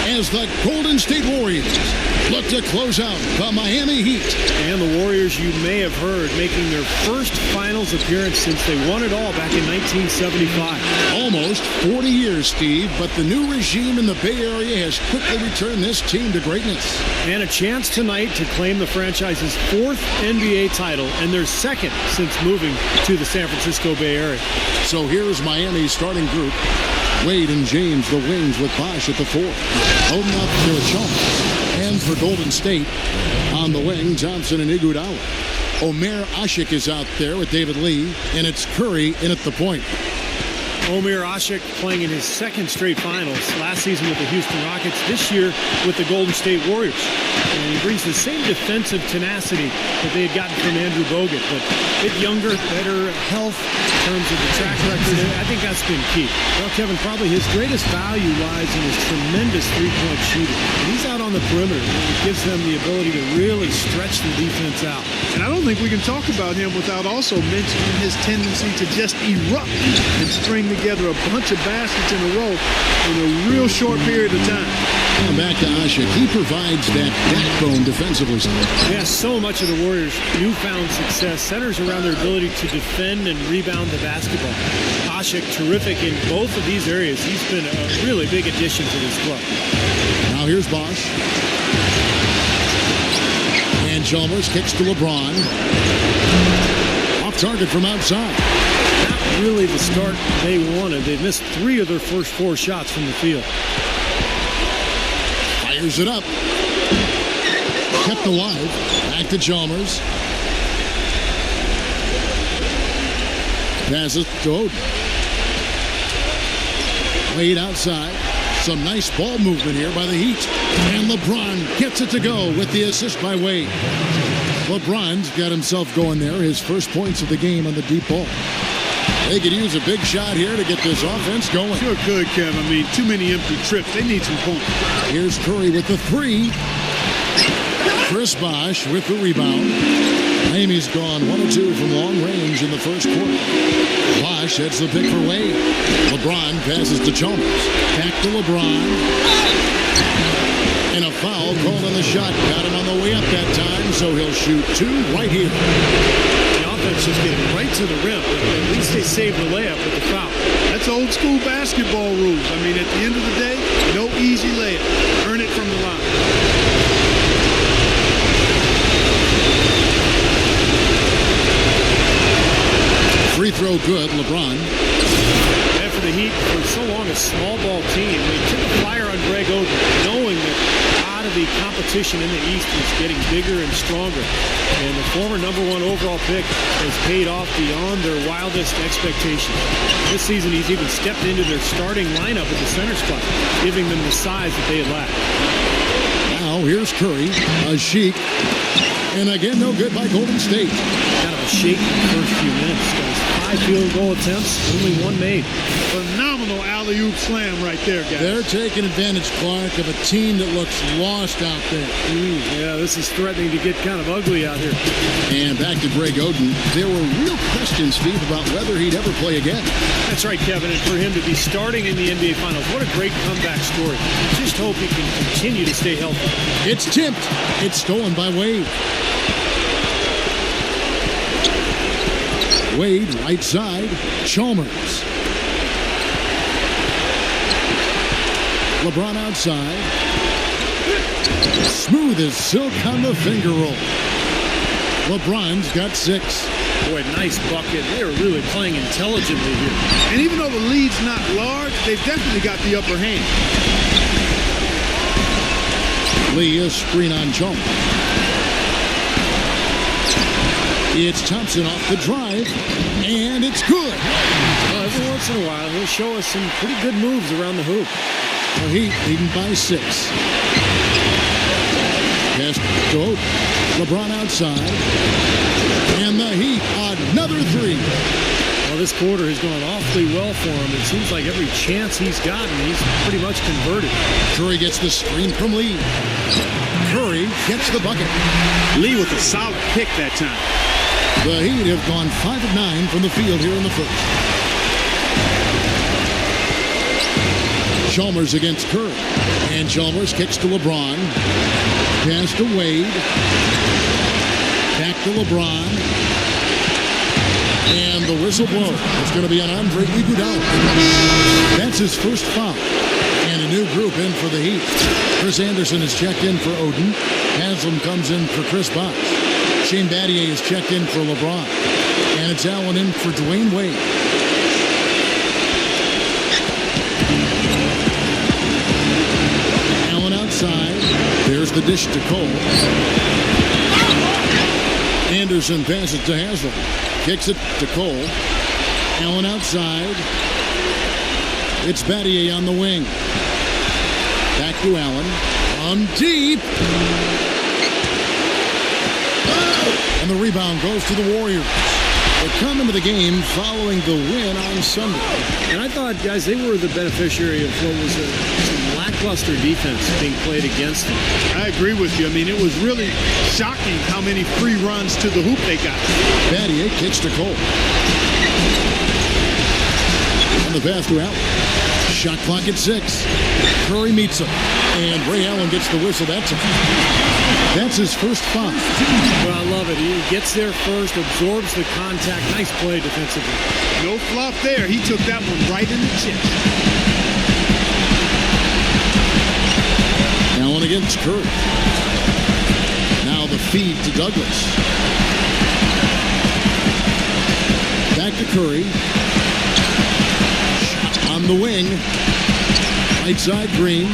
as the Golden State Warriors look to close out the Miami Heat. And the Warriors, you may have heard, making their first finals appearance since they won it all back in 1975. Almost 40 years, Steve, but the new regime in the Bay Area has quickly returned this team to greatness. And a chance tonight to claim the franchise's fourth NBA title and their second since moving to the San Francisco Bay Area. So here's Miami's starting group. Wade and James, the wings, with Bosh at the 4. Holding up to Chalmers. And for Golden State, on the wing, Johnson and Iguodala. Omer Ashik is out there with David Lee, and it's Curry in at the point. Omer Ashik playing in his second straight finals. Last season with the Houston Rockets, this year with the Golden State Warriors. And he brings the same defensive tenacity that they had gotten from Andrew Bogut, but a bit younger, better health in terms of the track record. I think that's been key. Well, Kevin, probably his greatest value lies in his tremendous three-point shooting. When he's out on the perimeter, it gives them the ability to really stretch the defense out. And I don't think we can talk about him without also mentioning his tendency to just erupt and string together a bunch of baskets in a row in a real short period of time. Now back to Ashik. He provides that backbone defensively. Yeah, so much of the Warriors' newfound success centers around their ability to defend and rebound the basketball. Ashik, terrific in both of these areas. He's been a really big addition to this club. Now here's Bosh. And Chalmers kicks to LeBron. Off target from outside. Not really the start they wanted. They've missed 3 of their first 4 shots from the field. Fires it up. Kept alive. Back to Chalmers. Passes to Oden. Wade outside. Some nice ball movement here by the Heat. And LeBron gets it to go with the assist by Wade. LeBron's got himself going there. His first points of the game on the deep ball. They could use a big shot here to get this offense going. Sure could, Kev. I mean, too many empty trips. They need some points. Here's Curry with the 3. Chris Bosh with the rebound. Miami's gone 1 of 2 from long range in the first quarter. Bosh heads the pick for Wade. LeBron passes to Chalmers. Back to LeBron. And a foul called on the shot. Got him on the way up that time, so he'll shoot 2 right here. Offense just getting right to the rim, but at least they saved the layup with the foul. That's old school basketball rules. I mean, at the end of the day, no easy layup. Earn it from the line. Free throw good, LeBron. And for the Heat, for so long a small ball team, they took a flyer on Greg Oden, knowing that the competition in the East is getting bigger and stronger, and the former #1 overall pick has paid off beyond their wildest expectations. This season he's even stepped into their starting lineup at the center spot, giving them the size that they had lacked. Now here's Curry, a Sheik, and again no good by Golden State. Kind of a shaky first few minutes, guys. 5 field goal attempts, only 1 made. Phenomenal alley-oop slam right there, guys. They're taking advantage, Clark, of a team that looks lost out there. Yeah, this is threatening to get kind of ugly out here. And back to Greg Oden. There were real questions, Steve, about whether he'd ever play again. That's right, Kevin, and for him to be starting in the NBA Finals, what a great comeback story. Just hope he can continue to stay healthy. It's tipped. It's stolen by Wade. Wade, right side, Chalmers. LeBron outside. Smooth as silk on the finger roll. LeBron's got 6. Boy, nice bucket. They are really playing intelligently here. And even though the lead's not large, they've definitely got the upper hand. Lee, a screen on Chalmers. It's Thompson off the drive, and it's good. Well, every once in a while, he'll show us some pretty good moves around the hoop. The Heat leading by 6. Pass to Oden. LeBron outside. And the Heat, another 3. Well, this quarter has gone awfully well for him. It seems like every chance he's gotten, he's pretty much converted. Curry gets the screen from Lee. Curry gets the bucket. Lee with a solid pick that time. The Heat have gone 5 of 9 from the field here in the first. Chalmers against Curry. And Chalmers kicks to LeBron. Pass to Wade. Back to LeBron. And the whistle blows. It's going to be on Andre Iguodala. That's his first foul. And a new group in for the Heat. Chris Anderson is checked in for Oden. Haslam comes in for Chris Bosh. Shane Battier is checked in for LeBron. And it's Allen in for DWade Wade. Allen outside. There's the dish to Cole. Anderson passes to Haslam. Kicks it to Cole. Allen outside. It's Battier on the wing. Back to Allen. On deep. And the rebound goes to the Warriors. They come into the game following the win on Sunday. And I thought, guys, they were the beneficiary of what was some lackluster defense being played against them. I agree with you. I mean, it was really shocking how many free runs to the hoop they got. Battier kicks to Cole. And the pass to Allen. Shot clock at 6. Curry meets him. And Ray Allen gets the whistle. That's his first foul. Well, I love it. He gets there first, absorbs the contact. Nice play defensively. No flop there. He took that one right in the chest. Allen against Curry. Now the feed to Douglas. Back to Curry. Shot on the wing. Right side Green.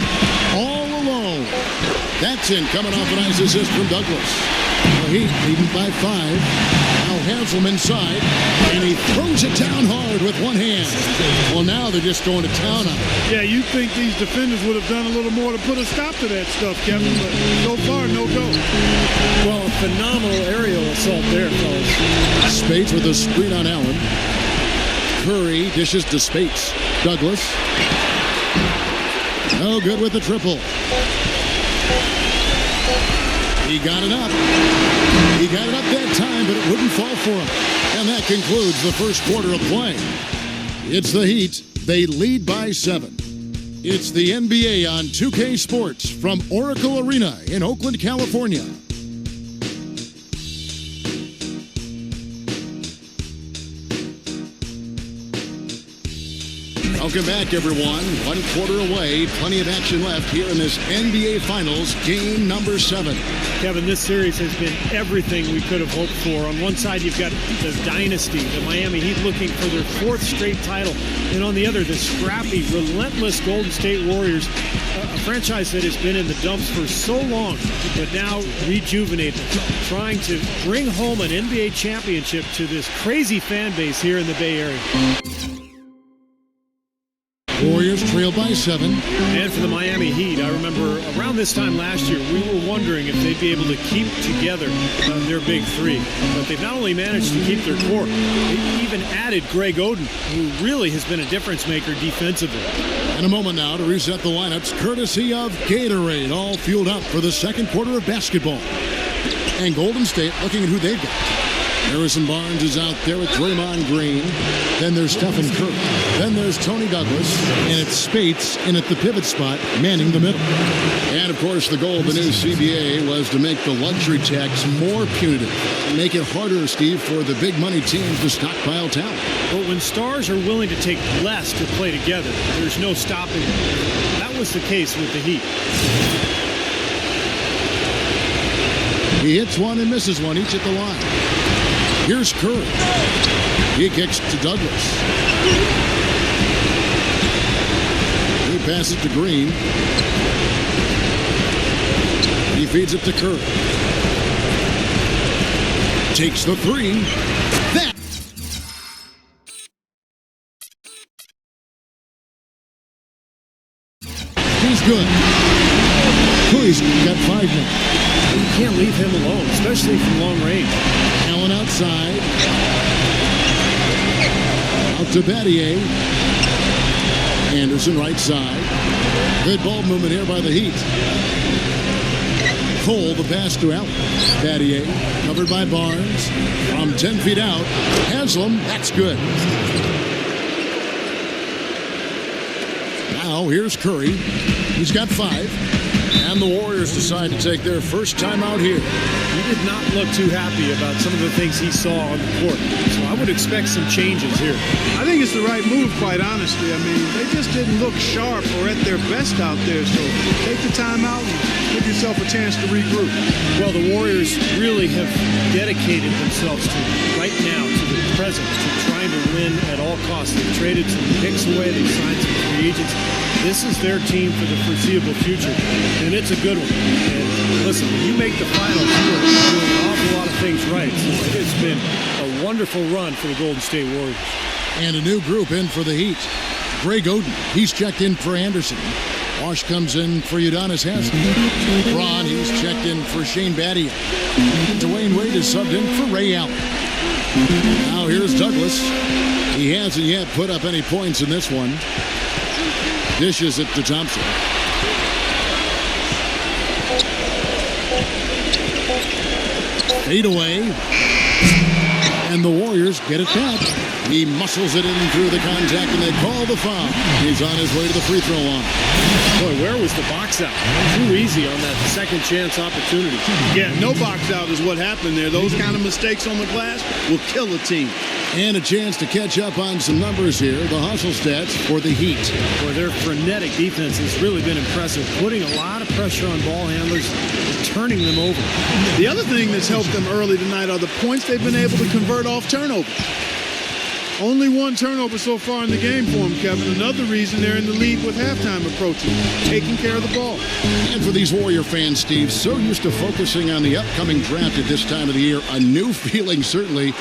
All alone. That's in. Coming off a nice assist from Douglas. The Heat leading by 5. Now Haslam inside. And he throws it down hard with one hand. Well, now they're just going to town on it. Yeah, you'd think these defenders would have done a little more to put a stop to that stuff, Kevin, but so far, no go. Well, a phenomenal aerial assault there, fellas. Spates with a screen on Allen. Curry dishes to Spates. Douglas. No good with the triple. He got it up. He got it up that time, but it wouldn't fall for him. And that concludes the first quarter of play. It's the Heat. They lead by 7. It's the NBA on 2K Sports from Oracle Arena in Oakland, California. Welcome back, everyone. 1 quarter away. Plenty of action left here in this NBA Finals, game number 7. Kevin, this series has been everything we could have hoped for. On one side, you've got the Dynasty, the Miami Heat looking for their 4th straight title. And on the other, the scrappy, relentless Golden State Warriors, a franchise that has been in the dumps for so long, but now rejuvenated, trying to bring home an NBA championship to this crazy fan base here in the Bay Area. Warriors trail by 7. And for the Miami Heat, I remember around this time last year, we were wondering if they'd be able to keep together their big 3. But they've not only managed to keep their core, they've even added Greg Oden, who really has been a difference maker defensively. In a moment now to reset the lineups, courtesy of Gatorade, all fueled up for the second quarter of basketball. And Golden State looking at who they've got. Harrison Barnes is out there with Draymond Green. Then there's Stephen Curry. Then there's Tony Douglas. And it's Spates in at the pivot spot, manning the middle. And, of course, the goal of the new CBA was to make the luxury tax more punitive. Make it harder, Steve, for the big money teams to stockpile talent. But when stars are willing to take less to play together, there's no stopping them. That was the case with the Heat. He hits one and misses one, each at the line. Here's Curry. He kicks to Douglas. He passes to Green. He feeds it to Curry. Takes the 3. That he's good. Curry's got 5 now. You can't leave him alone, especially from long range. Allen outside. Out to Battier. Anderson right side. Good ball movement here by the Heat. Cole, the pass to Allen. Battier, covered by Barnes. From 10 feet out. Haslam, that's good. Now here's Curry. He's got 5. And the Warriors decide to take their first time out here. He did not look too happy about some of the things he saw on the court. So I would expect some changes here. I think it's the right move, quite honestly. I mean, they just didn't look sharp or at their best out there. So take the time out and give yourself a chance to regroup. Well, the Warriors really have dedicated themselves to right now, to the present, to trying to win at all costs. They've traded some picks away. They've signed some free agents. This is their team for the foreseeable future, and it's a good one. And listen, when you make the finals, you are doing an awful lot of things right. So it's been a wonderful run for the Golden State Warriors. And a new group in for the Heat. Greg Oden, he's checked in for Anderson. Wash comes in for Udonis Haslem. LeBron, he's checked in for Shane Battier. DWade is subbed in for Ray Allen. Now here's Douglas. He hasn't yet put up any points in this one. Dishes it to Thompson. Fade away. And the Warriors get it back. He muscles it in through the contact, and they call the foul. He's on his way to the free throw line. Boy, where was the box out? Too easy on that second chance opportunity. Yeah, no box out is what happened there. Those kind of mistakes on the glass will kill a team. And a chance to catch up on some numbers here. The hustle stats for the Heat. Boy, their frenetic defense has really been impressive, putting a lot of pressure on ball handlers, turning them over. The other thing that's helped them early tonight are the points they've been able to convert off turnovers. Only 1 turnover so far in the game for them, Kevin. Another reason they're in the lead with halftime approaching, taking care of the ball. And for these Warrior fans, Steve, so used to focusing on the upcoming draft at this time of the year, a new feeling certainly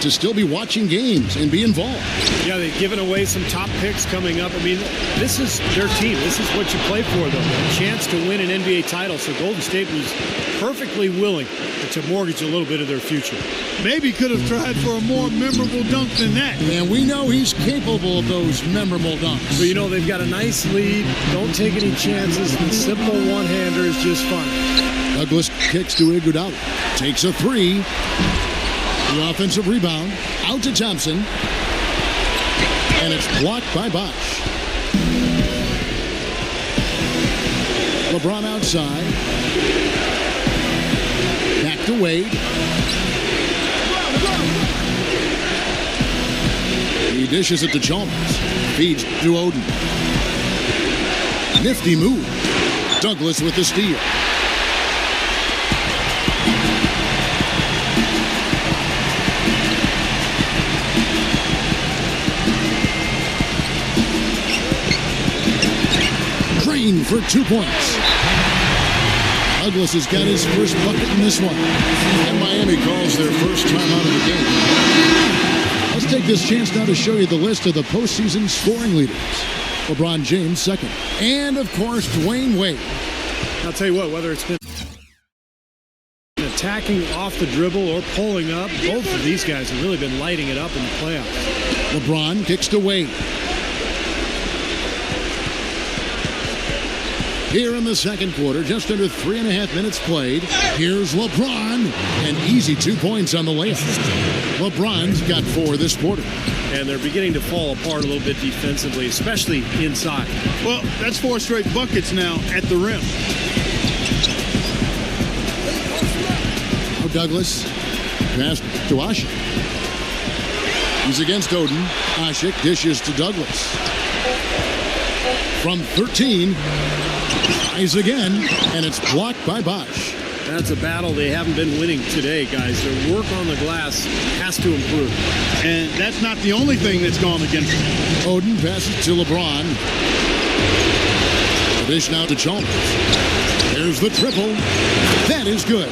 to still be watching games and be involved. Yeah, they've given away some top picks coming up. I mean, this is their team. This is what you play for, though. A chance to win an NBA title. So Golden State was perfectly willing to mortgage a little bit of their future. Maybe could have tried for a more memorable dunk than that. And we know he's capable of those memorable dunks. But, you know, they've got a nice lead. Don't take any chances. The simple one-hander is just fine. Douglas kicks to Iguodala. Takes a 3. The offensive rebound. Out to Thompson. And it's blocked by Bosh. LeBron outside. Back to Wade. He dishes it to Chalmers. Feeds to Oden. Nifty move. Douglas with the steal. Drain for 2 points. Douglas has got his first bucket in this one. And Miami calls their first time out of the game. Let's take this chance now to show you the list of the postseason scoring leaders. LeBron James, second. And, of course, Wade. I'll tell you what, whether it's been attacking off the dribble or pulling up, both of these guys have really been lighting it up in the playoffs. LeBron kicks to Wade. Here in the second quarter, just under 3.5 minutes played. Here's LeBron. An easy 2 points on the layup. LeBron's got 4 this quarter. And they're beginning to fall apart a little bit defensively, especially inside. Well, that's 4 straight buckets now at the rim. Now Douglas pass to Asik. He's against Oden. Asik dishes to Douglas. From 13, tries again, and it's blocked by Bosh. That's a battle they haven't been winning today, guys. Their work on the glass has to improve. And that's not the only thing that's gone against them. Oden passes to LeBron. The dish now to Chalmers. There's the triple. That is good.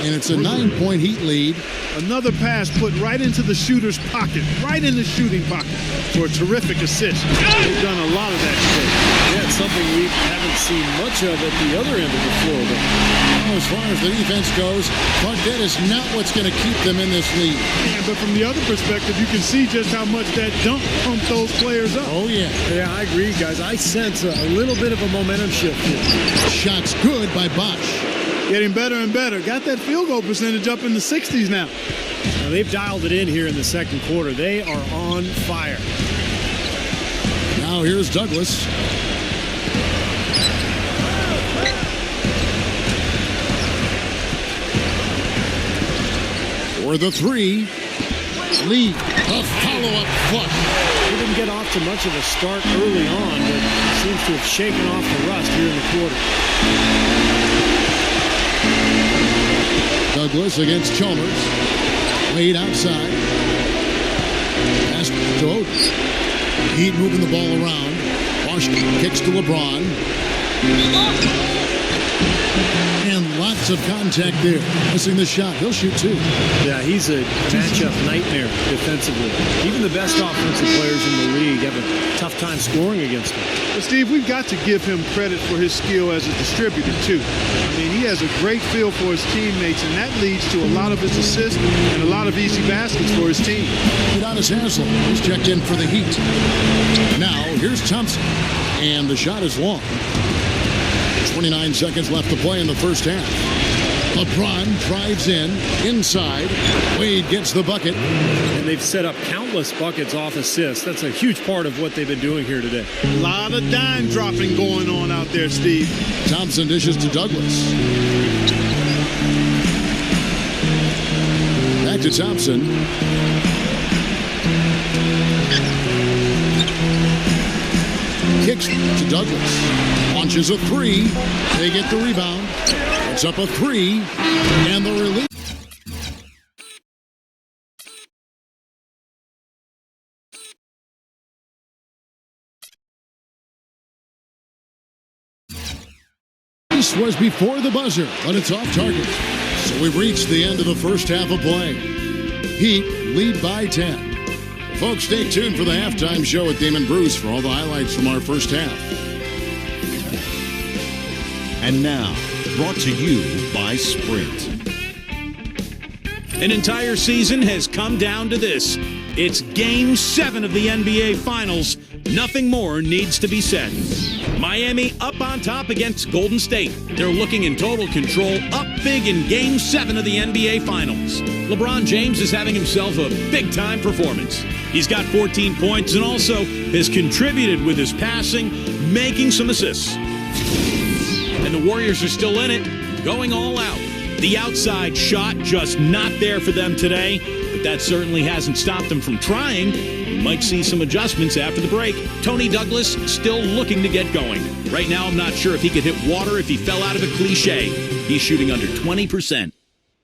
And it's a 9-point Heat lead. Another pass put right into the shooter's pocket, right in the shooting pocket for a terrific assist. They've done a lot of that today. Yeah, it's something we haven't seen much of at the other end of the floor. But as far as the defense goes, but that is not what's going to keep them in this league. Yeah, but from the other perspective, you can see just how much that dunk pumped those players up. Oh, yeah. Yeah, I agree, guys. I sense a little bit of a momentum shift here. Shots good by Bosh. Getting better and better. Got that field goal percentage up in the 60s now. Now they've dialed it in here in the second quarter. They are on fire. Now Now here's Douglas. For the three. Lee, a follow-up flush. He didn't get off to much of a start early on, but seems to have shaken off the rust here in the quarter. Douglas against Chalmers. Wade outside. Pass to Oates. Heat moving the ball around. Washington kicks to LeBron. And lots of contact there. Missing the shot. He'll shoot two. Yeah, he's a matchup nightmare defensively. Even the best offensive players in the league have a tough time scoring against him. But Steve, we've got to give him credit for his skill as a distributor too. I mean, he has a great feel for his teammates, and that leads to a lot of his assists and a lot of easy baskets for his team. Udonis Haslem is checked in for the Heat. Now here's Thompson, and the shot is long. 29 seconds left to play in the first half. LeBron drives in, inside. Wade gets the bucket. And they've set up countless buckets off assists. That's a huge part of what they've been doing here today. A lot of dime dropping going on out there, Steve. Thompson dishes to Douglas. Back to Thompson. Kicks to Douglas. Launches a three. They get the rebound. It's up a three. And the release. This was before the buzzer, but it's off target. So we've reached the end of the first half of play. Heat lead by 10. Folks, stay tuned for the halftime show with Damon Bruce for all the highlights from our first half. And now, brought to you by Sprint. An entire season has come down to this. It's Game 7 of the NBA Finals. Nothing more needs to be said. Miami up on top against Golden State. They're looking in total control, up big in Game 7 of the NBA Finals. LeBron James is having himself a big-time performance. He's got 14 points and also has contributed with his passing, making some assists. And the Warriors are still in it, going all out. The outside shot just not there for them today, but that certainly hasn't stopped them from trying. We might see some adjustments after the break. Tony Douglas still looking to get going. Right now, I'm not sure if he could hit water if he fell out of a cliche. He's shooting under 20%.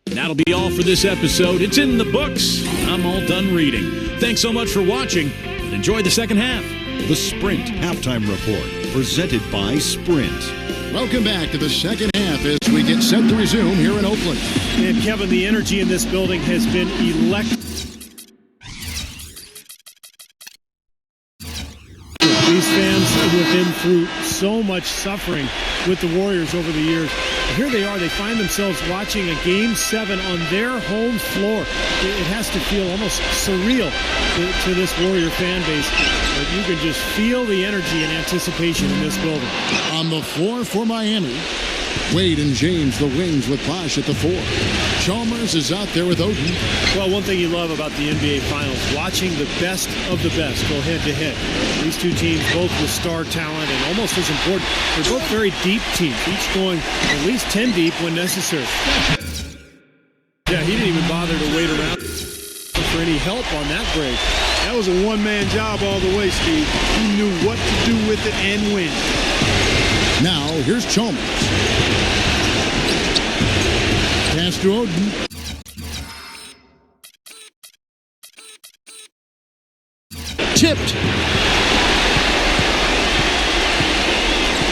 And that'll be all for this episode. It's in the books. I'm all done reading. Thanks so much for watching, and enjoy the second half. The Sprint Halftime Report, presented by Sprint. Welcome back to the second half as we get set to resume here in Oakland. And Kevin, the energy in this building has been electric. These fans have been through so much suffering with the Warriors over the years. Here they are. They find themselves watching a Game 7 on their home floor. It has to feel almost surreal to this Warrior fan base. But you can just feel the energy and anticipation in this building. On the floor for Miami, Wade and James, the wings, with Bosh at the 4. Chalmers is out there with Oden. Well, one thing you love about the NBA Finals, watching the best of the best go head-to-head. These two teams, both with star talent, and almost as important, they're both very deep teams, each going at least 10 deep when necessary. Yeah, he didn't even bother to wait around for any help on that break. That was a one-man job all the way, Steve. He knew what to do with it and when. Now, here's Chalmers. Pass to Oden. Tipped.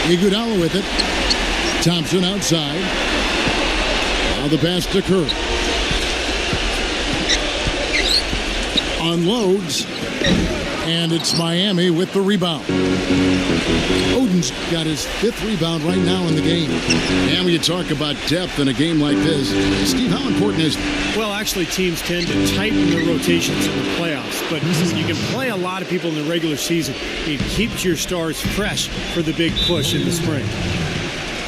Iguodala with it. Thompson outside. Now the pass to Kerr. Unloads. And it's Miami with the rebound. Oden's got his 5th rebound right now in the game. And when you talk about depth in a game like this, Steve, how important is it? Well, actually, teams tend to tighten their rotations in the playoffs, but you can play a lot of people in the regular season. It keeps your stars fresh for the big push in the spring.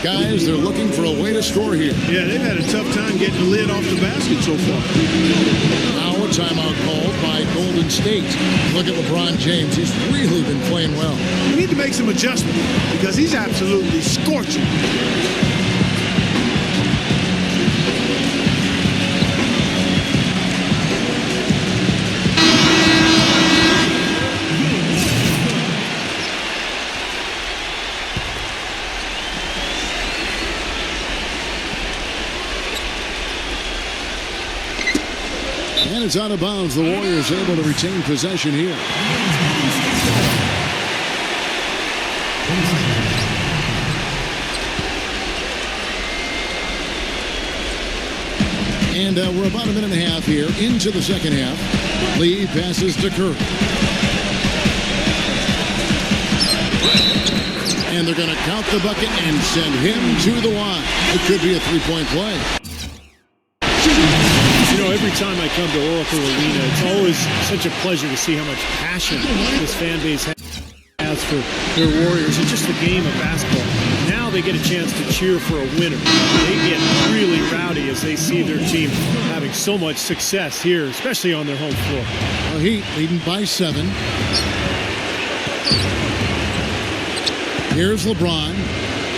Guys, they're looking for a way to score here. Yeah, they've had a tough time getting the lid off the basket so far. Now a timeout called by Golden State. Look at LeBron James. He's really been playing well. We need to make some adjustments because he's absolutely scorching. And it's out of bounds. The Warriors able to retain possession here. And we're about a minute and a half here into the second half. Lee passes to Curry. And they're going to count the bucket and send him to the line. It could be a three-point play. You know, every time I come to Oracle Arena, it's always such a pleasure to see how much passion this fan base has for their Warriors. It's just a game of basketball. Now they get a chance to cheer for a winner. They get really rowdy as they see their team having so much success here, especially on their home floor. Well, Heat leading by 7. Here's LeBron.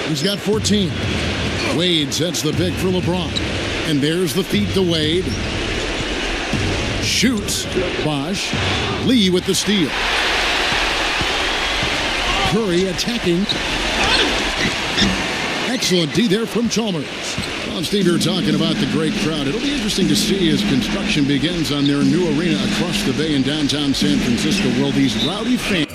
He's got 14. Wade sets the pick for LeBron. And there's the feed to Wade. Shoots. Bosh. Lee with the steal. Curry attacking. Excellent D there from Chalmers. Well, Steve, you're talking about the great crowd. It'll be interesting to see as construction begins on their new arena across the bay in downtown San Francisco. Will these rowdy fans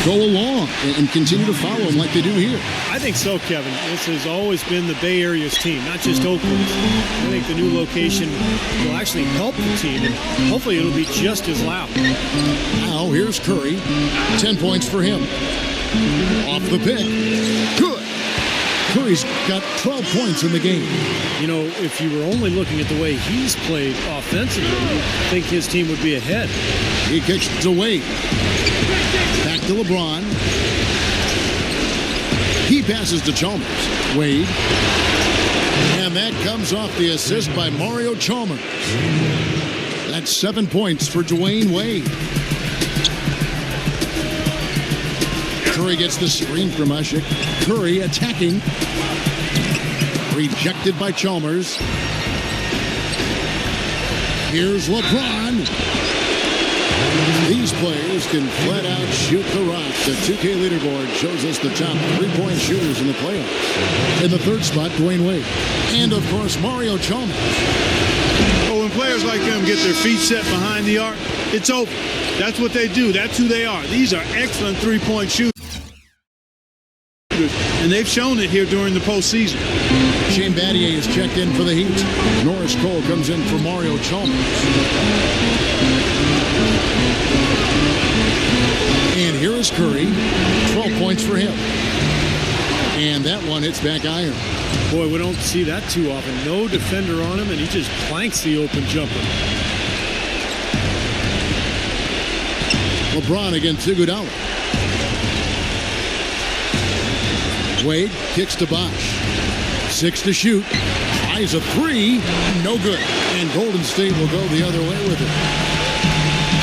go along and continue to follow them like they do here? I think so, Kevin. This has always been the Bay Area's team, not just Oakland's. I think the new location will actually help the team, and hopefully it'll be just as loud. Now here's Curry. 10 points for him. Off the pick. Good. Curry's got 12 points in the game. You know, if you were only looking at the way he's played offensively, you'd think his team would be ahead. He kicks to Wade. Back to LeBron. He passes to Chalmers. Wade. And that comes off the assist by Mario Chalmers. That's 7 points for Dwyane Wade. Curry gets the screen from Ashik. Curry attacking. Rejected by Chalmers. Here's LeBron. These players can flat out shoot the rock. The 2K leaderboard shows us the top three-point shooters in the playoffs. In the third spot, Dwyane Wade. And, of course, Mario Chalmers. Well, when players like them get their feet set behind the arc, it's over. That's what they do. That's who they are. These are excellent three-point shooters. And they've shown it here during the postseason. Shane Battier is checked in for the Heat. Norris Cole comes in for Mario Chalmers. And here is Curry. 12 points for him. And that one hits back iron. Boy, we don't see that too often. No defender on him, and he just planks the open jumper. LeBron against Iguodala. Wade kicks to Bosh. 6 to shoot. Tries a 3. No good. And Golden State will go the other way with it.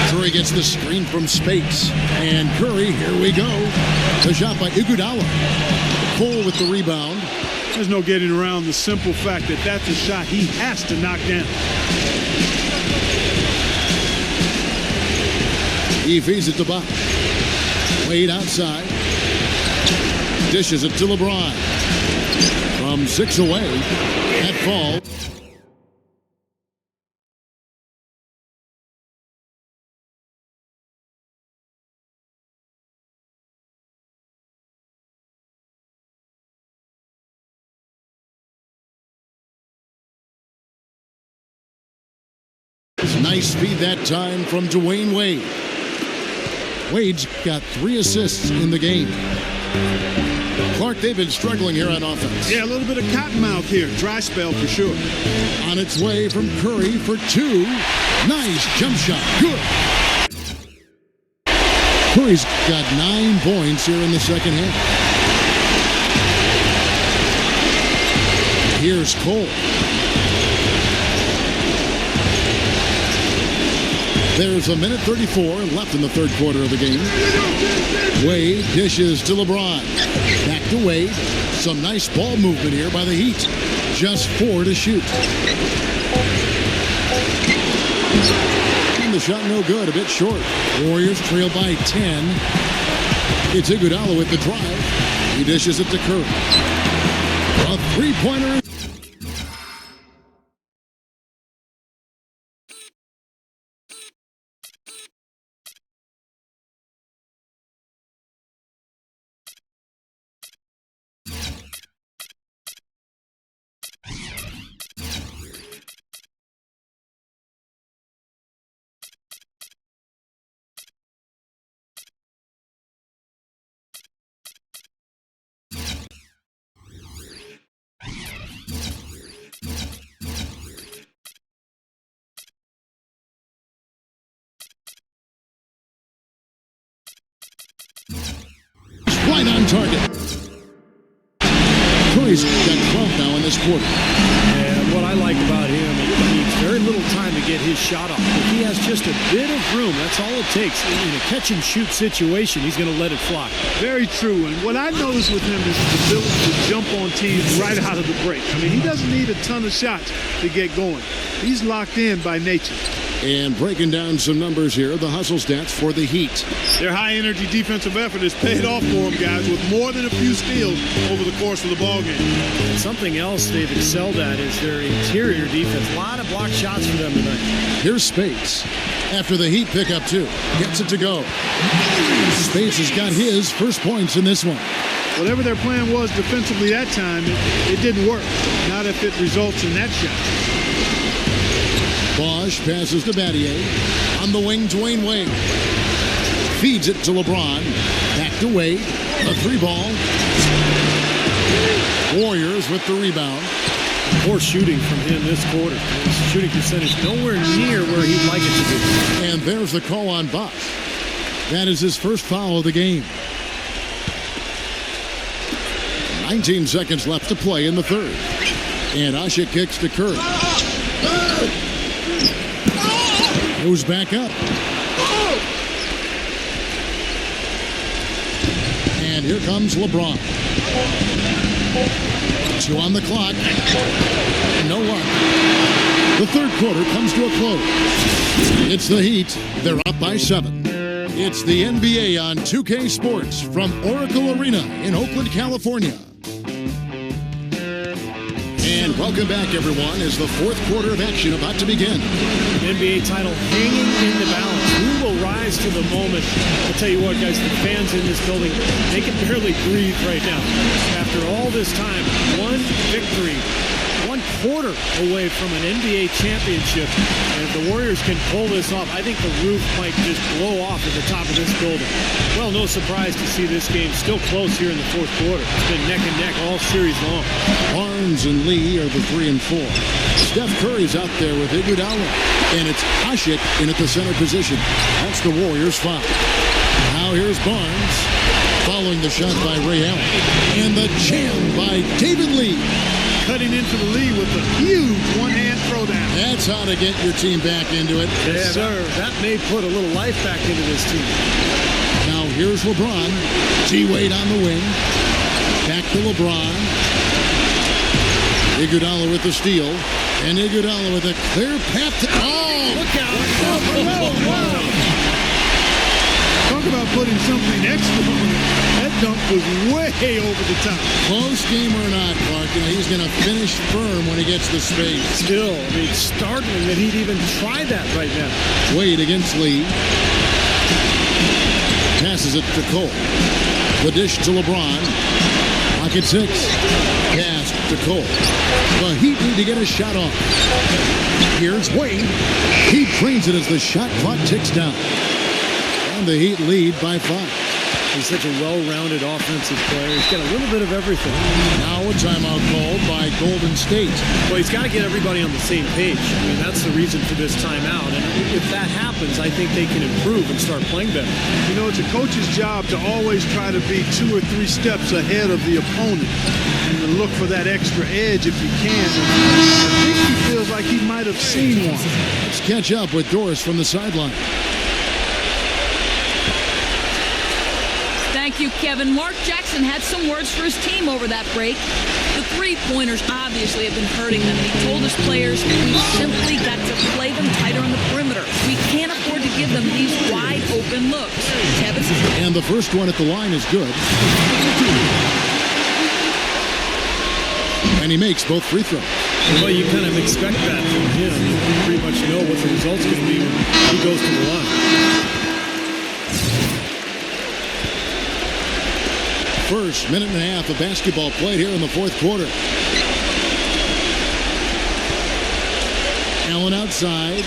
Curry gets the screen from Spates. And Curry, here we go. The shot by Iguodala. Cole with the rebound. There's no getting around the simple fact that that's a shot he has to knock down. He feeds it to Bosh. Wade outside. Dishes it to LeBron. From 6 away. That fall. Nice speed that time from Dwyane Wade. Wade's got 3 assists in the game. Clark, they've been struggling here on offense. Yeah, a little bit of cottonmouth here. Dry spell for sure. On its way from Curry for 2. Nice jump shot. Good. Curry's got 9 points here in the second half. Here's Cole. There's a minute 34 left in the third quarter of the game. Wade dishes to LeBron. Back to Wade. Some nice ball movement here by the Heat. Just 4 to shoot. And the shot no good, a bit short. Warriors trail by 10. It's Iguodala with the drive. He dishes it to Curry. A three-pointer. Right on target. Curry's got 12 now in this quarter. And what I like about him, he needs very little time to get his shot off. If he has just a bit of room, that's all it takes. In a catch-and-shoot situation, he's going to let it fly. Very true. And what I noticed with him is his ability to jump on teams right out of the break. I mean, he doesn't need a ton of shots to get going. He's locked in by nature. And breaking down some numbers here, the hustle stats for the Heat. Their high-energy defensive effort has paid off for them, guys, with more than a few steals over the course of the ballgame. And something else they've excelled at is their interior defense. A lot of blocked shots for them tonight. Here's Spates. After the Heat pick up 2. Gets it to go. Spates has got his first points in this one. Whatever their plan was defensively that time, it didn't work. Not if it results in that shot. Bosch passes to Battier. On the wing, Dwayne Wade. Feeds it to LeBron. Back to Wade. A 3-ball. Warriors with the rebound. Poor shooting from him this quarter. His shooting percentage nowhere near where he'd like it to be. And there's the call on Bosch. That is his first foul of the game. 19 seconds left to play in the third. And Asha kicks to Curry. Goes back up. And here comes LeBron. 2 on the clock. No luck. The third quarter comes to a close. It's the Heat. They're up by 7. It's the NBA on 2K Sports from Oracle Arena in Oakland, California. And welcome back, everyone, as the fourth quarter of action about to begin. NBA title hanging in the balance. Who will rise to the moment? I'll tell you what, guys, the fans in this building, they can barely breathe right now. After all this time, one victory, 1 quarter away from an NBA championship. And if the Warriors can pull this off, I think the roof might just blow off at the top of this building. Well, no surprise to see this game still close here in the fourth quarter. It's been neck and neck all series long. Barnes and Lee are the 3 and 4. Steph Curry's out there with Iguodala. And it's Asik in at the center position. That's the Warriors' foul. Now here's Barnes. Following the shot by Ray Allen. And the jam by David Lee. Cutting into the lead with a huge one-hand throwdown. That's how to get your team back into it. Yes, sir. That may put a little life back into this team. Now here's LeBron. DWade on the wing. Back to LeBron. Iguodala with the steal. And Iguodala with a clear path to... Oh! Look out! Talk about putting something extra on it. That dunk was way over the top. Close game or not, Clark, he's going to finish firm when he gets the space. Still, I mean, startling that he'd even try that right now. Wade against Lee. Passes it to Cole. The dish to LeBron. Pocket 6. Pass to Cole. The Heat need to get a shot off. Here's Wade. He drains it as the shot clock ticks down. And the Heat lead by 5. He's such a well-rounded offensive player. He's got a little bit of everything. Now a timeout called by Golden State. Well, he's got to get everybody on the same page. I mean, that's the reason for this timeout. And if that happens, I think they can improve and start playing better. You know, it's a coach's job to always try to be 2 or 3 steps ahead of the opponent and to look for that extra edge if you can. And I think he feels like he might have seen one. Let's catch up with Doris from the sideline. Thank you, Kevin. Mark Jackson had some words for his team over that break. The three-pointers obviously have been hurting them, and he told his players, we've simply got to play them tighter on the perimeter. We can't afford to give them these wide-open looks. Kevin? And the first one at the line is good. And he makes both free throws. Well, you kind of expect that from him. You pretty much know what the result's going to be when he goes to the line. First minute and a half of basketball played here in the fourth quarter. Allen outside.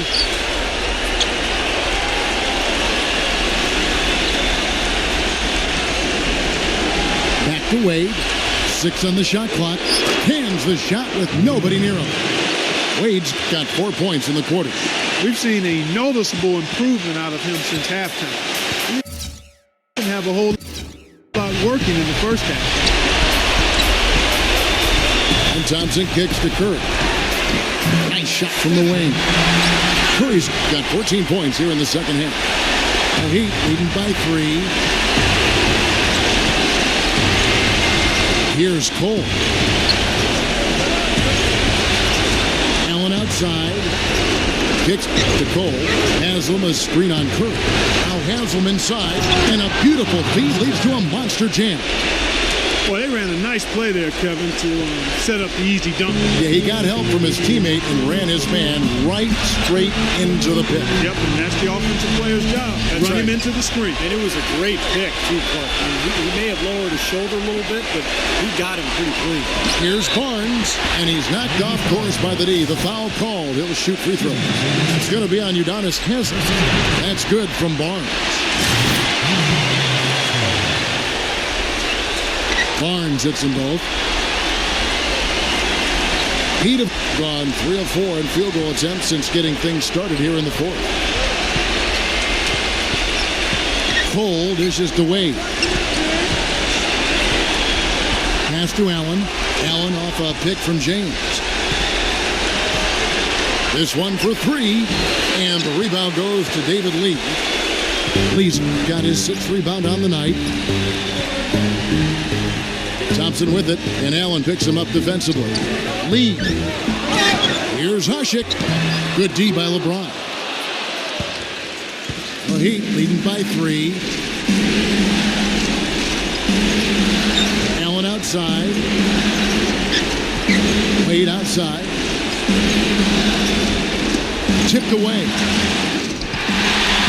Back to Wade. 6 on the shot clock. Hands the shot with nobody near him. Wade's got 4 points in the quarter. We've seen a noticeable improvement out of him since halftime. He didn't have a whole lot working in the first half. And Thompson kicks to Curry. Nice shot from the wing. Curry's got 14 points here in the second half. The Heat leading by 3. Here's Cole. Allen outside. Kicks to Cole. Haslam a screen on Curry. Now Haslam inside. And a beautiful feed leads to a monster jam. Boy, they ran a nice play there, Kevin, to set up the easy dunk. Yeah, he got help from his teammate and ran his man right straight into the pit. Yep, and that's the offensive player's job. Run him into the screen. And it was a great pick, too, Clark. I mean, he may have lowered his shoulder a little bit, but he got him pretty clean. Here's Barnes, and he's knocked off course by the D. The foul called. He'll shoot free throws. It's going to be on Udonis Haslem. That's good from Barnes. Barnes hits them both. Heat have gone 3 of 4 in field goal attempts since getting things started here in the fourth. Cole dishes to Wade. Pass to Allen. Allen off a pick from James. This one for 3. And the rebound goes to David Lee. Lee's got his 6th rebound on the night. Thompson with it, and Allen picks him up defensively. Lee. Here's Hushik. Good D by LeBron. The Heat leading by 3. Allen outside. Wade outside. Tipped away.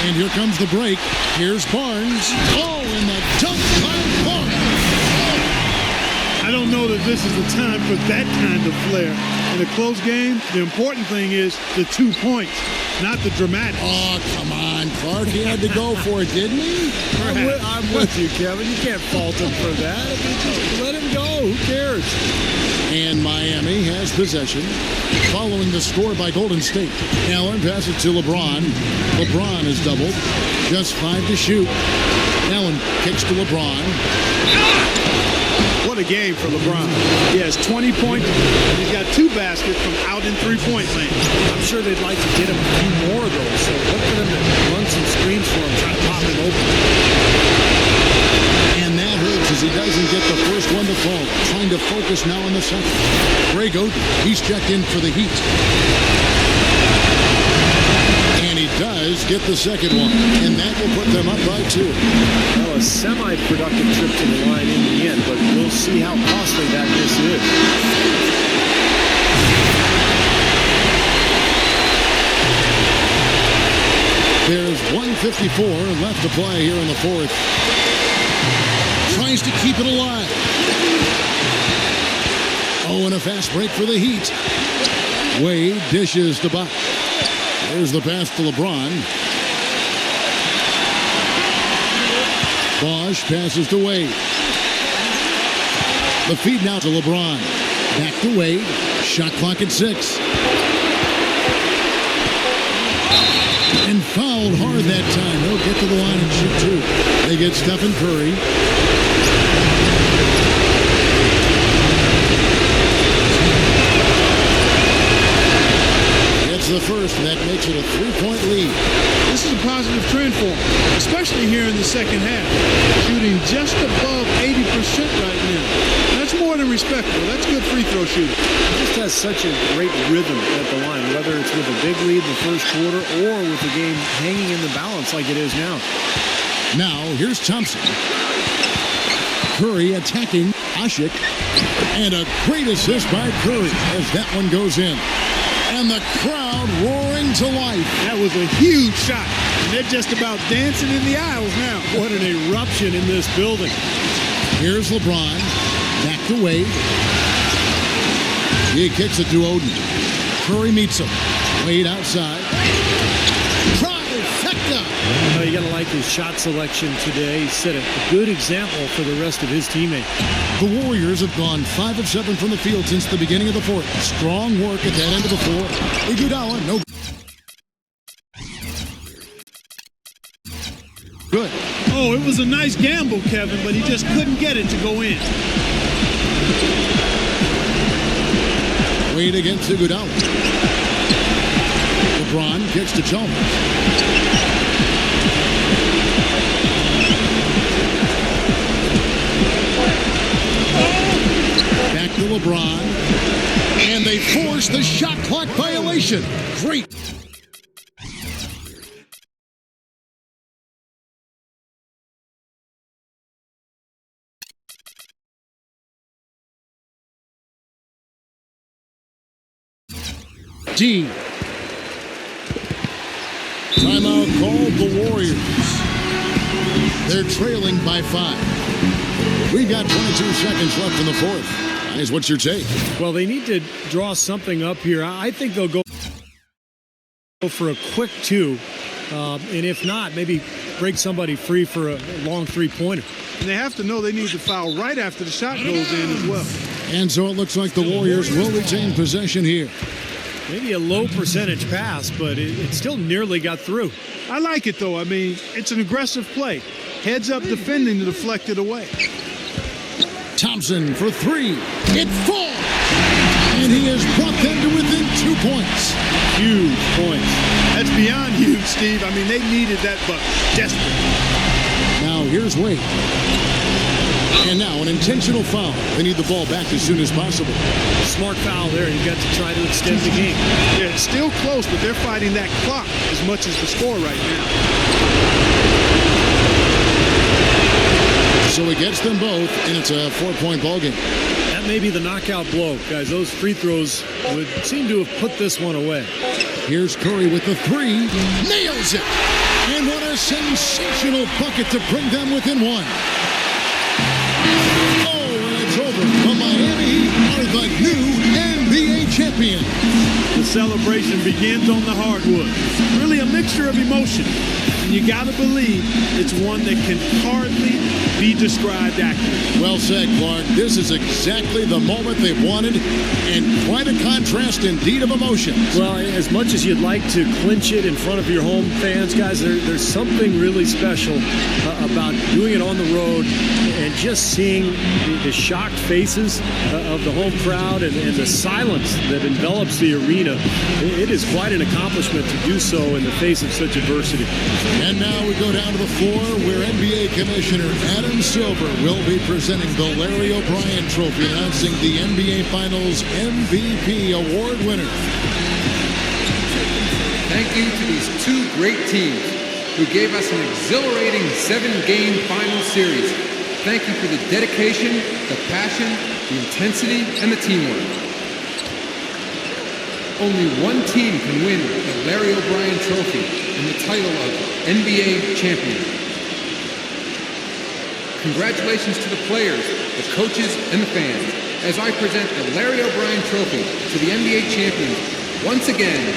And here comes the break. Here's Barnes. Oh, and the dunk by Barnes. I don't know that this is the time for that kind of flair. In a close game, the important thing is the 2 points, not the dramatic. Oh, come on, Clark. He had to go for it, didn't he? I'm with you, Kevin. You can't fault him for that. I mean, just let him go. Who cares? And Miami has possession following the score by Golden State. Allen passes to LeBron. LeBron is doubled. Just 5 to shoot. Allen kicks to LeBron. What a game for LeBron. He has 20 points, and he's got 2 baskets from out in three-point land. I'm sure they'd like to get him a few more, though, so look for them to run some screens for him, try to pop him open. And that hurts as he doesn't get the first one to fall. Trying to focus now on the second. Greg Oden, he's checked in for the Heat. And he does get the second one, and that will put them up by 2. Well, a semi-productive trip to the line in the end, but we'll see how costly that miss is. There's 1:54 left to play here in the fourth. Tries to keep it alive. Oh, and a fast break for the Heat. Wade dishes to Buck. There's the pass to LeBron. Bosch passes to Wade. The feed now to LeBron. Back to Wade. Shot clock at 6. And fouled hard that time. They'll get to the line and shoot 2. They get Stephen Curry. It's the first, and that makes it a 3-point lead. This is a positive trend for him, especially here in the second half. Shooting just above 80% right now. That's more than respectable. That's good free throw shooting. He just has such a great rhythm at the line, whether it's with a big lead in the first quarter or with the game hanging in the balance like it is now. Now, here's Thompson. Curry attacking Asik. And a great assist by Curry as that one goes in. And the crowd roaring to life. That was a huge shot. And they're just about dancing in the aisles now. What an eruption in this building. Here's LeBron. Back to Wade. He kicks it to Oden. Curry meets him. Wade outside. Trifecta. You got to like his shot selection today. He set a good example for the rest of his teammates. The Warriors have gone 5 of 7 from the field since the beginning of the fourth. Strong work at that end of the floor. Iguodala, no good. Oh, it was a nice gamble, Kevin, but he just couldn't get it to go in. Wade against Iguodala. LeBron kicks to Chalmers. Back to LeBron. And they force the shot clock violation. Great. D. Timeout called the Warriors. They're trailing by 5. We've got 22 seconds left in the fourth. Guys, what's your take? Well, they need to draw something up here. I think they'll go for a quick 2. And if not, maybe break somebody free for a long 3-pointer. And they have to know they need to foul right after the shot goes in as well. And so it looks like the Warriors will retain possession here. Maybe a low percentage pass, but it still nearly got through. I like it, though. I mean, it's an aggressive play. Heads up defending to deflect it away. Thompson for 3. It falls. And he has brought them to within 2 points. Huge points. That's beyond huge, Steve. I mean, they needed that bucket desperately. Now here's Wade. And now an intentional foul. They need the ball back as soon as possible. Smart foul there. You've got to try to extend the game. Yeah, it's still close, but they're fighting that clock as much as the score right now. So he gets them both, and it's a 4-point ball game. That may be the knockout blow, guys. Those free throws would seem to have put this one away. Here's Curry with the 3. Nails it. And what a sensational bucket to bring them within 1. It's over. The Miami Heat are the new NBA champions. The celebration begins on the hardwood. Really a mixture of emotion. And you got to believe it's one that can hardly be described accurately. Well said, Clark. This is exactly the moment they've wanted, and quite a contrast indeed of emotions. Well, as much as you'd like to clinch it in front of your home fans, guys, there's something really special about doing it on the road and just seeing the shocked faces of the home crowd and the silence that envelops the arena. It is quite an accomplishment to do so in the face of such adversity. And now we go down to the floor where NBA Commissioner Adam Silver will be presenting the Larry O'Brien Trophy, announcing the NBA Finals MVP award winner. Thank you to these 2 great teams who gave us an exhilarating 7-game final series. Thank you for the dedication, the passion, the intensity, and the teamwork. Only one team can win the Larry O'Brien Trophy and the title of NBA champion. Congratulations to the players, the coaches, and the fans as I present the Larry O'Brien Trophy to the NBA champions once again,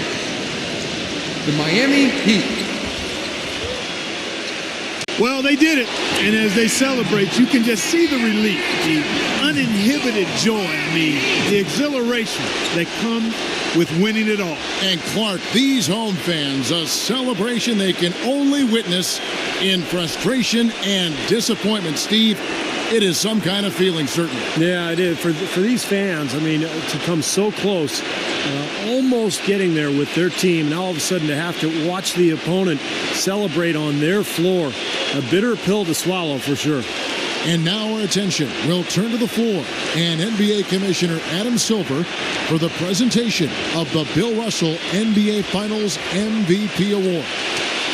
the Miami Heat. Well, they did it, and as they celebrate, you can just see the relief, the uninhibited joy, the exhilaration that comes with winning it all. And Clark, these home fans, a celebration they can only witness in frustration and disappointment. Steve, it is some kind of feeling, certainly. Yeah, it is. For these fans, to come so close, almost getting there with their team, and all of a sudden to have to watch the opponent celebrate on their floor, a bitter pill to swallow for sure. And now our attention will turn to the floor and NBA Commissioner Adam Silver for the presentation of the Bill Russell NBA Finals MVP Award.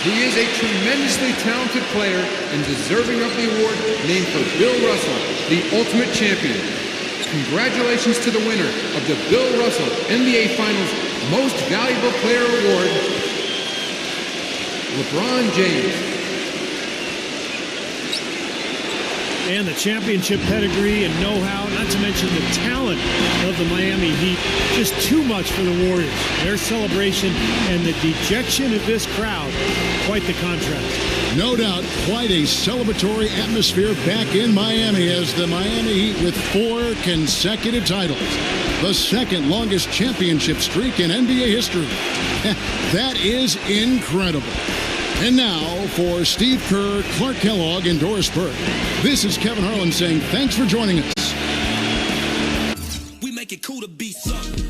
He is a tremendously talented player and deserving of the award named for Bill Russell, the ultimate champion. Congratulations to the winner of the Bill Russell NBA Finals Most Valuable Player Award, LeBron James. And the championship pedigree and know-how, not to mention the talent of the Miami Heat. Just too much for the Warriors. Their celebration and the dejection of this crowd, quite the contrast. No doubt, quite a celebratory atmosphere back in Miami as the Miami Heat with 4 consecutive titles. The second longest championship streak in NBA history. That is incredible. And now, for Steve Kerr, Clark Kellogg, and Doris Burke, this is Kevin Harlan saying thanks for joining us. We make it cool to be sucked.